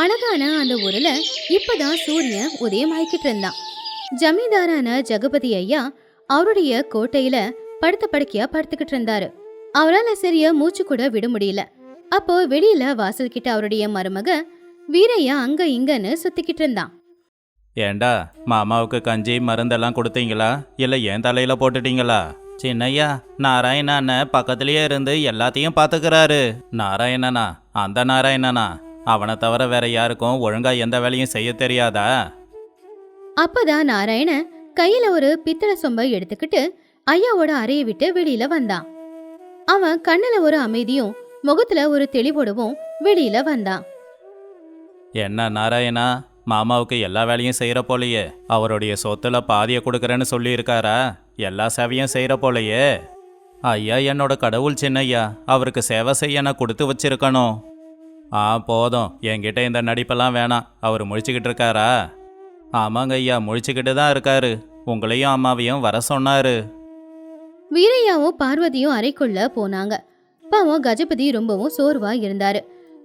அழகான அந்த ஊர்ல இப்பதான் சூரியன் உதயமாயிக்கிட்டு இருந்தான். ஜமீன்தாரான ஜெகபதி ஐயா அவருடைய கோட்டையில படுத்த படுக்கையா படுத்துக்கிட்டு இருந்தாரு. அவரால சரியா மூச்சு கூட விட முடியல. அப்போ வெளியில வாசல் கிட்ட அவருடைய மருமக வீரையா அங்க இங்கன்னு சுத்திக்கிட்டு இருந்தான். ஏண்டா மாமாவுக்கு கஞ்சி மருந்தெல்லாம் கொடுத்தீங்களா இல்லை என் தலையில போட்டுட்டீங்களா? சின்னையா, நாராயண அண்ணன் பக்கத்துலயே இருந்து எல்லாத்தையும் பார்த்துக்கிறாரு. நாராயணனா? அந்த நாராயணனா? அவனை தவிர வேற யாருக்கும் ஒழுங்கா எந்த வேலையும் செய்ய தெரியாதா? அப்பதான் நாராயண கையில ஒரு பித்தளை சொம்பை எடுத்துக்கிட்டு ஐயாவோட அறையை விட்டு வெளியில வந்தான். அவன் கண்ணுல ஒரு அமைதியும் முகத்துல ஒரு தெளிவோடவும் வெளியில வந்தான். என்ன நாராயணா, மாமாவுக்கு எல்லா வேலையும் செய்கிற போலையே. அவருடைய சொத்துல பாதியை கொடுக்குறேன்னு சொல்லியிருக்காரா? எல்லா சேவையும் செய்கிற போலையே. ஐயா என்னோட கடவுள் சின்னையா, அவருக்கு சேவை செய்ய நான் கொடுத்து வச்சிருக்கணும். போதும், என்கிட்ட இந்த நடிப்பெல்லாம் வேணாம். அவர் முழிச்சுக்கிட்டு இருக்காரா? ஆமாங்க ஐயா, முழிச்சுக்கிட்டு தான் இருக்காரு. உங்களையும் அம்மாவையும் வர சொன்னாரு. வீரையாவும் பார்வதியும் அறைக்குள்ள போனாங்க. பாவம் கஜபதி ரொம்பவும் சோர்வா இருந்தாரு.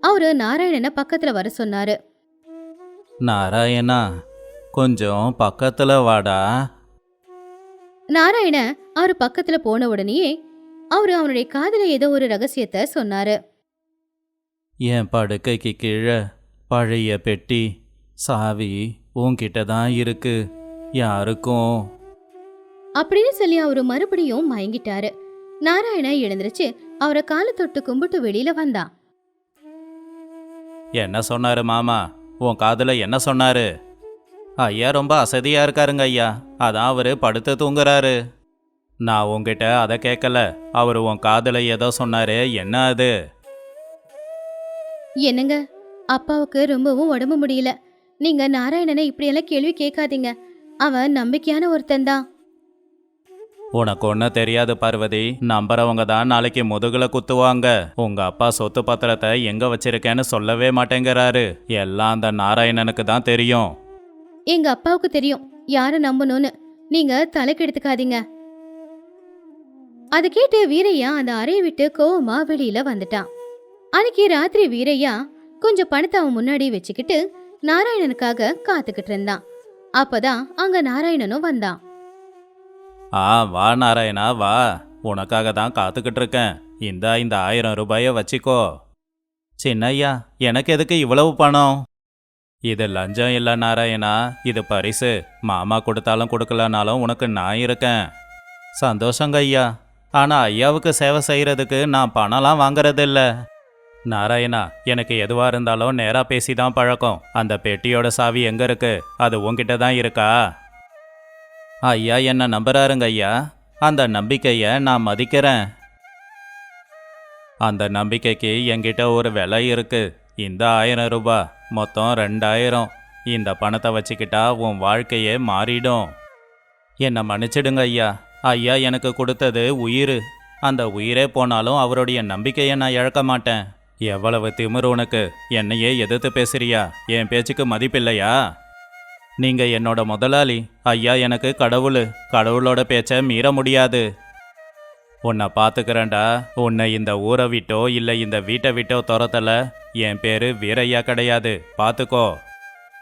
அவரு நாராயணனை பக்கத்துல வர சொன்னாரு. நாராயணா, கொஞ்சம் பக்கத்துல வாடா. நாராயண அவரு பக்கத்துல போன உடனேயே அவரு அவனுடைய காதுல ஏதோ ஒரு ரகசியத்தை சொன்னாரு. என் படுக்கைக்கு கீழே பழைய பெட்டி சாவி உன்கிட்ட தான் இருக்கு. யாருக்கும் அப்படின்னு சொல்லி அவரு மறுபடியும் மயங்கிட்டாரு. நாராயண எழுந்திருச்சு அவரை காலை தொட்டு கும்பிட்டு வெளியில வந்தான். என்ன சொன்னாரு மாமா? உன் காதுல என்ன சொன்னாரு? ஐயா ரொம்ப அசதியா இருக்காருங்க ஐயா, அதான் அவரு படுத்து தூங்குறாரு. நான் உங்ககிட்ட அதை கேட்கல. அவரு உன் காதுல ஏதோ சொன்னாரு, என்ன அது? என்னங்க, அப்பாவுக்கு ரொம்பவும் உடம்பு முடியல. நீங்க நாராயணனை இப்படியெல்லாம் கேள்வி கேட்காதீங்க. அவன் நம்பிக்கையான ஒருத்தன் தான். உனக்கு ஒன்றும் தெரியாது பார்வதி. நம்புறவங்க தான் நாளைக்கு முதுகுல குத்துவாங்க. உங்க அப்பா சொத்து பத்திரத்தை எங்க வச்சிருக்கேன்னு சொல்லவே மாட்டேங்கிறாரு. எல்லாம் அந்த நாராயணனுக்கு தான் தெரியும். எங்க அப்பாவுக்கு தெரியும் யார நம்பணும்னு. நீங்க தலைக்கு எடுத்துக்காதீங்க. அதை கேட்டு வீரையா அந்த அறையை விட்டு கோவமா வெளியில வந்துட்டான். அன்னைக்கு ராத்திரி வீரையா கொஞ்சம் பணத்தை அவன் முன்னாடி வச்சுக்கிட்டு நாராயணனுக்காக காத்துக்கிட்டு இருந்தான். அப்பதான் அங்க நாராயணனும் வந்தான். வா நாராயணா வா, உனக்காக தான் காத்துக்கிட்டு இருக்கேன். இந்த 1000 ரூபாயை வச்சிக்கோ. சின்னையா, எனக்கு எதுக்கு இவ்வளவு பணம்? இது லஞ்சம் இல்லை நாராயணா, இது பரிசு. மாமா கொடுத்தாலும் கொடுக்கலனாலும் உனக்கு நான் இருக்கேன். சந்தோஷங்க ஐயா. ஆனால் ஐயாவுக்கு சேவை செய்கிறதுக்கு நான் பணம்லாம் வாங்கறதில்ல. நாராயணா, எனக்கு எதுவாக இருந்தாலும் நேராக பேசி தான் பழக்கம். அந்த பெட்டியோட சாவி எங்கே இருக்கு? அது உன்கிட்ட தான் இருக்கா? ஐயா என்ன நம்புறாருங்க ஐயா. அந்த நம்பிக்கையை நான் மதிக்கிறேன். அந்த நம்பிக்கைக்கு என்கிட்ட ஒரு விலை இருக்கு. இந்த 1000 ரூபாய் மொத்தம் 2000. இந்த பணத்தை வச்சுக்கிட்டா உன் வாழ்க்கையே மாறிடும். என்னை மன்னிச்சிடுங்க ஐயா. ஐயா எனக்கு கொடுத்தது உயிர். அந்த உயிரே போனாலும் அவருடைய நம்பிக்கையை நான் இழக்க மாட்டேன். எவ்வளவு திமிரு உனக்கு! என்னையே எதிர்த்து பேசுறியா? என் பேச்சுக்கு மதிப்பில்லையா? நீங்க என்னோட முதலாளி. ஐயா எனக்கு கடவுள். கடவுளோட பேச்சை மீற முடியாது. உன்னை பார்த்துக்கிறேன்டா. உன்னை இந்த ஊரை விட்டோ இல்லை இந்த வீட்டை விட்டோ துரத்தல. என் பேரு வீரையா கிடையாது, பார்த்துக்கோ.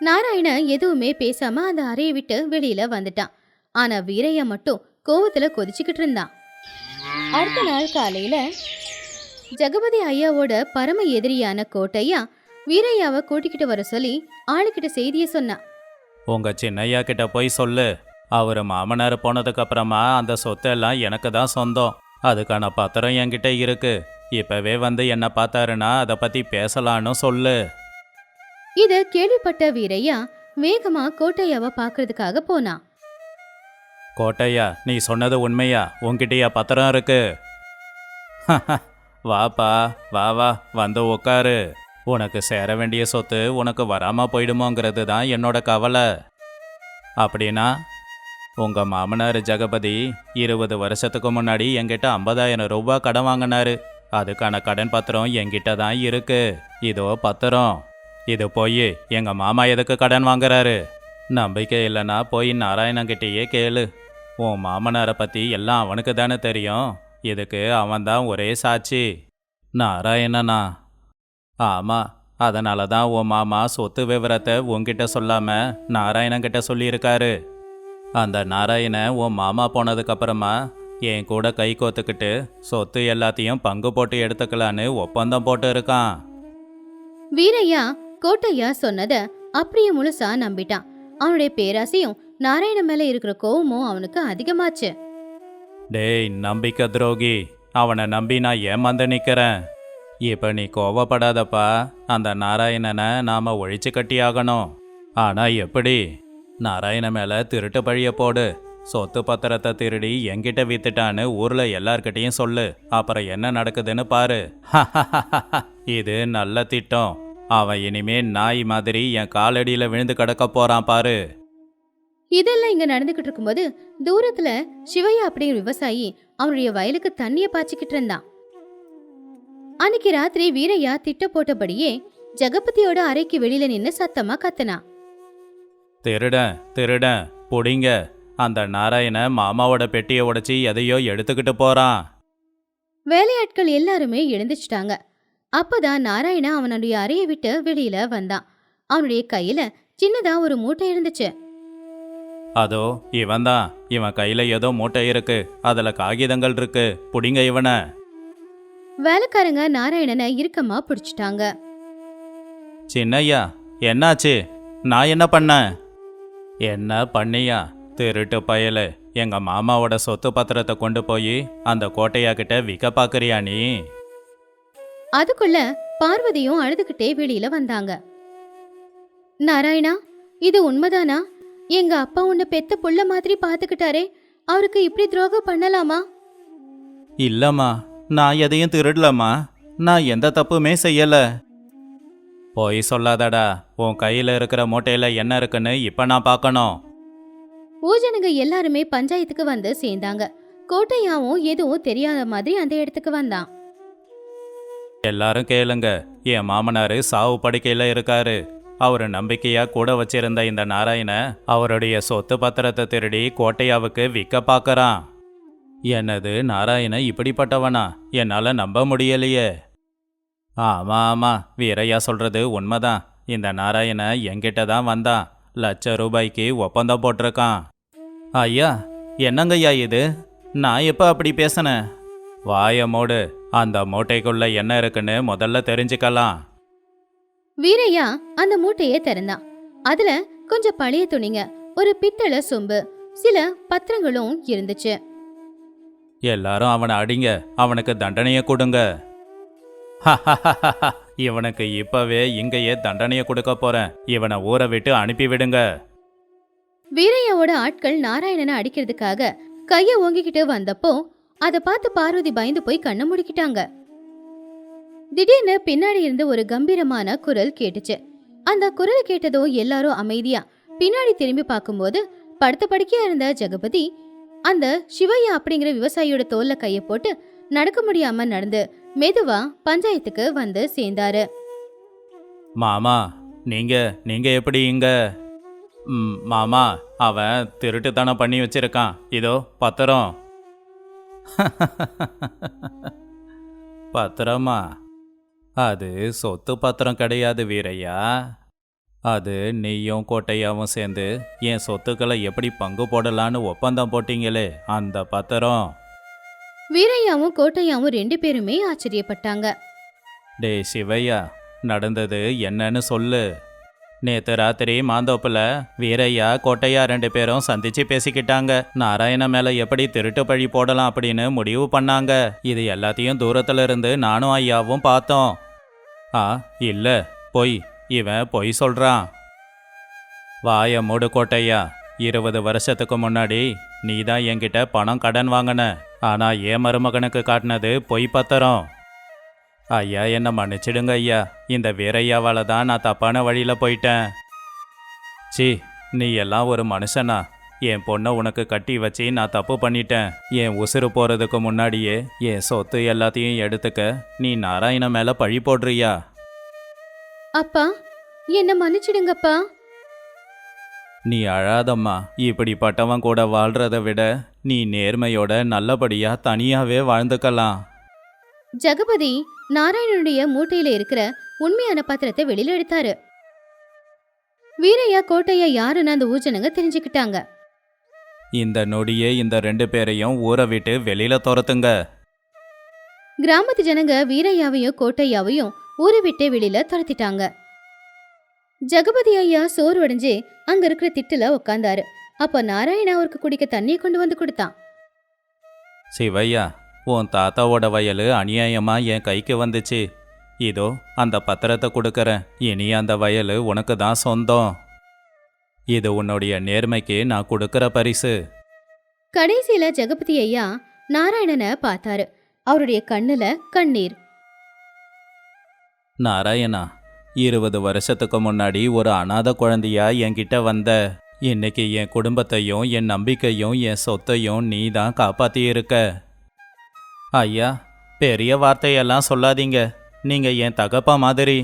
நாராயண எதுவுமே பேசாம அந்த அறையை விட்டு வெளியில வந்துட்டான். ஆனா வீரையா மட்டும் கோவத்துல கொதிச்சுக்கிட்டு இருந்தான். அடுத்த நாள் காலையில ஜெகபதி ஐயாவோட பரம எதிரியான கோட்டையா வீரையாவை கூட்டிக்கிட்டு வர சொல்லி ஆளுக்கிட்ட செய்திய சொன்னான். உங்க சின்னையா கிட்ட போய் சொல்லு, அவர் மாமனார் போனதுக்கு அப்புறமா அந்த சொத்தெல்லாம் எனக்கு தான் சொந்தம். அதுக்கான பத்திரம் என்கிட்ட இருக்கு. இப்பவே வந்து என்ன பார்த்தாருன்னா அதை பத்தி பேசலான்னு சொல்லு. இத கேள்விப்பட்ட வீரையா வேகமா கோட்டையாவை பாக்குறதுக்காக போனான். கோட்டையா, நீ சொன்னது உண்மையா? உன்கிட்டயா பத்திரம் இருக்கு? வாப்பா, வா வா, வந்து உக்காரு. உனக்கு சேர வேண்டிய சொத்து உனக்கு வராம போயிடுமோங்கிறது தான் என்னோட கவலை. அப்படின்னா உங்க மாமனார் ஜெகபதி 20 வருஷத்துக்கு முன்னாடி என்கிட்ட 50,000 ரூபாய் கடன் வாங்கினாரு. அதுக்கான கடன் பத்திரம் என்கிட்ட தான் இருக்கு. இதோ பத்திரம். இது போய் எங்க மாமா எதுக்கு கடன் வாங்குறாரு? நம்பிக்கை இல்லைன்னா போய் நாராயணங்கிட்டேயே கேளு. உன் மாமனாரை பத்தி எல்லாம் அவனுக்கு தானே தெரியும். இதுக்கு அவன்தான் ஒரே சாட்சி. நாராயணனா? ஆமா, அதனால தான் உன் மாமா சொத்து விவரத்தை உன்கிட்ட சொல்லாம நாராயணங்கிட்ட சொல்லியிருக்காரு. அந்த நாராயணன் உன் மாமா போனதுக்கப்புறமா என் கூட கை கோத்துக்கிட்டு சொத்து எல்லாத்தையும் பங்கு போட்டு எடுத்துக்கலான்னு ஒப்பந்தம் போட்டு இருக்கான். வீரையா கோட்டையா சொன்னத அப்படியே முழுசா நம்பிட்டான். அவனுடைய பேராசையும் நாராயணன் மேல இருக்கிற கோவமும் அவனுக்கு அதிகமாச்சு. டேய் நம்பிக்கை துரோகி, அவனை நம்பி நான் ஏமாந்து நிற்கிறேன். இப்போ நீ கோவப்படாதப்பா. அந்த நாராயணனை நாம ஒழிச்சு கட்டியாகணும். ஆனா எப்படி? நாராயண மேல திருட்டு பழிய போடு. சொத்து பத்திரத்தை திருடி என்கிட்ட வித்துட்டான்னு ஊர்ல எல்லார்கிட்டையும் சொல்லு. அப்புறம் என்ன நடக்குதுன்னு பாரு. இது நல்ல திட்டம். அவன் இனிமே நாய் மாதிரி என் காலடியில விழுந்து கிடக்க போறான் பாரு. இதெல்லாம் இங்க நடந்துகிட்டு இருக்கும்போது தூரத்துல சிவையா அப்படிங்கிற விவசாயி அவனுடைய வயலுக்கு தண்ணிய பாய்ச்சிக்கிட்டு இருந்தான். அன்னைக்கு ராத்திரி வீரையா திட்ட போட்டபடியே ஜெகபதியோட அறைக்கு வெளியில நின்னு சத்தமா கத்துனான். திருடன் திருடன் புடிங்க. அந்த நாராயண மாமாவோட பெட்டியை உடைச்சி எதையோ எடுத்துக்கிட்டு போறான். வேலையாட்கள் எல்லாருமே எழுந்துச்சிட்டாங்க. அப்பதான் நாராயணா அவனுடைய அறையை விட்டு வெளியில வந்தான். அவனுடைய கையில சின்னதா ஒரு மூட்டை இருந்துச்சு. அதோ இவன்தான். இவன் கையில ஏதோ மூட்டை இருக்கு. அதுல காகிதங்கள் இருக்கு. புடிங்க இவனை. வேலைக்காரங்க நாராயணனை இறுக்கமா பிடிச்சிட்டாங்க. சின்னையா என்னாச்சு? நான் என்ன பண்ணேன்? என்ன பண்ணியா? திருட்டு பயலு, எங்க மாமாவோட சொத்து பத்திரத்தை கொண்டு போய் அந்த கோட்டையா கிட்ட விற்க பாக்குறியா நீ? அதுக்குள்ள பார்வதியும் அழுதுகிட்டே வெளியில வந்தாங்க. நாராயணா, இது உண்மைதானா? எங்க அப்பா உன்னை பெத்த புள்ள மாதிரி பாத்துக்கிட்டாரே, அவருக்கு இப்படி துரோகம் பண்ணலாமா? இல்லம்மா, நான் எதையும் திருடலம்மா. நான் எந்த தப்புமே செய்யல. போய் சொல்லாதடா. உன் கையில இருக்கிற மூட்டையில என்ன இருக்குன்னு இப்ப நான் பார்க்கணும். ஊஜனுங்க எல்லாருமே பஞ்சாயத்துக்கு வந்து சேர்ந்தாங்க. கோட்டையாவும் எதுவும் தெரியாத மாதிரி அந்த இடத்துக்கு வந்தான். எல்லாரும் கேளுங்க. என் மாமனாரு சாவு படுக்கையில இருக்காரு. அவரு நம்பிக்கையா கூட வச்சிருந்த இந்த நாராயண அவருடைய சொத்து பத்திரத்தை திருடி கோட்டையாவுக்கு விற்க பார்க்கறான். என்னது, நாராயண இப்படிப்பட்டவனா? என்னால நம்ப முடியலையே. ஆமா ஆமா, வீரையா சொல்றது உண்மைதான். இந்த நாராயண என்கிட்ட தான் வந்தான். ₹1,00,000 ஒப்பந்தம் போட்டிருக்கான். ஐயா, என்னங்கய்யா இது? நான் எப்ப அப்படி பேசினேன்? வாய மூடு. அந்த மூட்டைக்குள்ள என்ன இருக்குன்னு முதல்ல தெரிஞ்சுக்கலாம். வீரையா அந்த மூட்டையை திறந்தான். அதுல கொஞ்சம் பழைய துணிங்க, ஒரு பித்தளை சொம்பு, சில பத்திரங்களும் இருந்துச்சு. எல்லாரும் அவனை அடிங்க. அவனுக்கு தண்டனையை கொடுங்க. இவனுக்கு இப்பவே இங்கேயே தண்டனையை கொடுக்க போறேன். இவனை ஊரை விட்டு அனுப்பி விடுங்க. வீரையாவோட ஆட்கள் நாராயணனை அடிக்கிறதுக்காக கைய ஓங்கிக்கிட்டு வந்தப்போ அதை பார்த்து பார்வதி பயந்து போய் கண்ணை முடிக்கிட்டாங்க. திடீர்னு பின்னாடி இருந்து ஒரு கம்பீரமான குரல் கேட்டுச்சு. அந்த குரல் கேட்டதோ எல்லாரும் அமைதியா பின்னாடி திரும்பி பார்க்கும்போது படுத்த படுக்கையா இருந்த ஜெகபதி அந்த சிவையா அப்படிங்கிற விவசாயியோட தோல்ல கைய போட்டு நடக்க முடியாம நடந்து மெதுவா பஞ்சாயத்துக்கு வந்து சேர்ந்தாரு. மாமா, நீங்க எப்படி இங்க? மாமா, அவன் திருட்டுத்தனம் பண்ணி வச்சிருக்கான். இதோ பத்திரம். பத்திரமா? அது சொத்து பத்திரம் கிடையாது வீரையா. அது நீயும் கோட்டையாவும் சேர்ந்து என் சொத்துக்களை எப்படி பங்கு போடலான்னு ஒப்பந்தம் போட்டீங்களே, அந்த பத்திரம். வீரையாவும் கோட்டையாவும் 2 பேருமே ஆச்சரியப்பட்டாங்க. டேய் சிவையா, நடந்தது என்னன்னு சொல்லு. நேத்து ராத்திரி மாந்தோப்புல வீரையா கோட்டையா 2 பேரும் சந்திச்சு பேசிக்கிட்டாங்க. நாராயண மேல எப்படி திருட்டு பழி போடலாம் அப்படின்னு முடிவு பண்ணாங்க. இது எல்லாத்தையும் தூரத்துல இருந்து நானும் ஐயாவும் பார்த்தோம். இல்ல, பொய். இவன் பொய் சொல்றான். வாய மூடு கோட்டையா. 20 வருஷத்துக்கு முன்னாடி நீ தான் என்கிட்ட பணம் கடன் வாங்கின. ஆனா என் மருமகனுக்கு காட்டினது பொய் பத்திரம். ஐயா, என்ன மன்னிச்சிடுங்க ஐயா. இந்த வீரையாவால தான் நான் தப்பான வழியில போயிட்டேன். சி, நீ எல்லாம் ஒரு மனுஷனா? என் பொண்ணை உனக்கு கட்டி வச்சு நான் தப்பு பண்ணிட்டேன். என் உசுறு போறதுக்கு முன்னாடியே என் சொத்து எல்லாத்தையும் எடுத்துக்க நீ நாராயண மேல பழி போடுறியா? அப்பா, என்ன மன்னிச்சிடுங்கப்பா. நீ அழாதம்மா. இப்படிப்பட்டவன் கூட வாழ்றத விட நீ நேர்மையோட நல்லபடியா தனியாவே வாழ்ந்துக்கலாம். ஜெகபதி நாராயணனுடைய மூட்டையில இருக்கிற உண்மையான பத்திரத்தை வெளியில எடுத்தாரு. வீரையா கோட்டையா யாருன்னு அந்த ஊஜனங்க தெரிஞ்சுக்கிட்டாங்க. இந்த நொடியே இந்த 2 பேரையும் ஊரை விட்டு வெளியில துரத்துங்க. கிராமத்து ஜனங்க வீரையாவையும் கோட்டையாவையும் ஊரை விட்டே வெளியில துரத்திட்டாங்க. ஜெகபதி ஐயா சோர்வடைஞ்சு அங்க இருக்கிற திட்டுல உட்கார்ந்தாரு. அப்ப நாராயணா அவருக்கு குடிக்க தண்ணியை கொண்டு வந்து கொடுத்தான். சிவையா, உன் தாத்தாவோட வயலு அநியாயமா என் கைக்கு வந்துச்சு. இதோ அந்த பத்திரத்தை கொடுக்கறேன். இனி அந்த வயலு உனக்கு தான் சொந்தம். இது உன்னுடைய நேர்மைக்கு நான் கொடுக்கற பரிசு. கடைசியில ஜெகபதி ஐயா நாராயணனை பார்த்தாரு. அவருடைய கண்ணுல கண்ணீர். நாராயணா, 20 வருஷத்துக்கு முன்னாடி ஒரு அனாதை குழந்தையா என்கிட்ட வந்த. இன்னைக்கு என் குடும்பத்தையும் என் நம்பிக்கையும் என் சொத்தையும் நீ தான் காப்பாத்தியிருக்க. ஐயா, பெரிய வார்த்தையெல்லாம் சொல்லாதீங்க. நீங்க என் தகப்பா மாதிரி.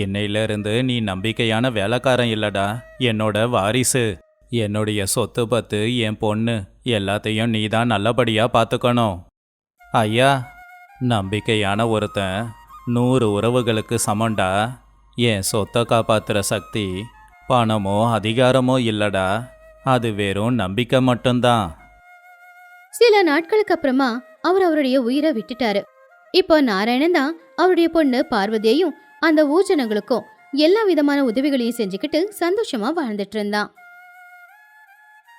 இன்னையிலிருந்து நீ நம்பிக்கையான வேலைக்காரன் இல்லடா, என்னோட வாரிசு. என்னுடைய சொத்து பத்து, என் பொண்ணு எல்லாத்தையும் நீ தான் நல்லபடியா பார்த்துக்கணும். ஐயா, நம்பிக்கையான ஒருத்தன் 100 உறவுகளுக்கு சமண்டா. என் சொத்தை காப்பாத்துற சக்தி பணமோ அதிகாரமோ இல்லடா, அது வெறும் நம்பிக்கை மட்டும்தான். சில நாட்களுக்கு அப்புறமா அவர் அவருடைய உயிரை விட்டுட்டாரு. இப்போ நாராயணன் தான் அவருடைய பொண்ணு பார்வதியையும் அந்த ஊஜனங்களுக்கும் எல்லா விதமான உதவிகளையும் செஞ்சுக்கிட்டு சந்தோஷமா வாழ்ந்துட்டு இருந்தான்.